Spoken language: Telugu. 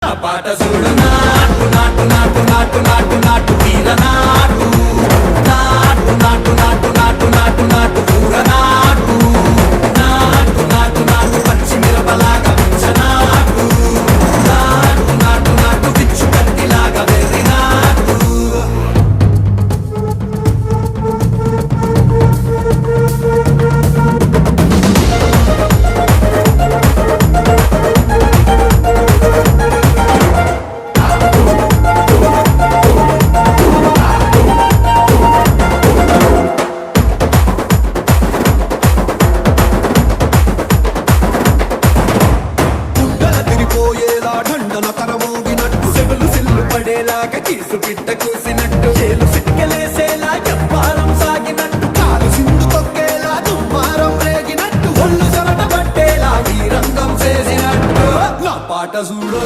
నా పాట చూడు నాటు నాటు నాటు నాటు నాటు నాటు వీర నాటు నాటు నాటు నాటు నాటు నాటు నాటు పూర నాటు నాటు నాటు నాటు పచ్చి మిరపలాగా పిచ్చ నాటు నాటు నాటు నాటు పిచ్చు కత్తిలాగా వెర్రి నాటు పడేలాగా కీసు పిట్ట కూసినట్టు చేలు సిక్కలేసేలా చెప్పారం సాగినట్టు కాలు సింధు తొక్కేలా దుమ్మారం రేగినట్టు ఒళ్ళు చెమట పట్టేలా ఈ రంగం చేసినట్టు నా పాట చూడు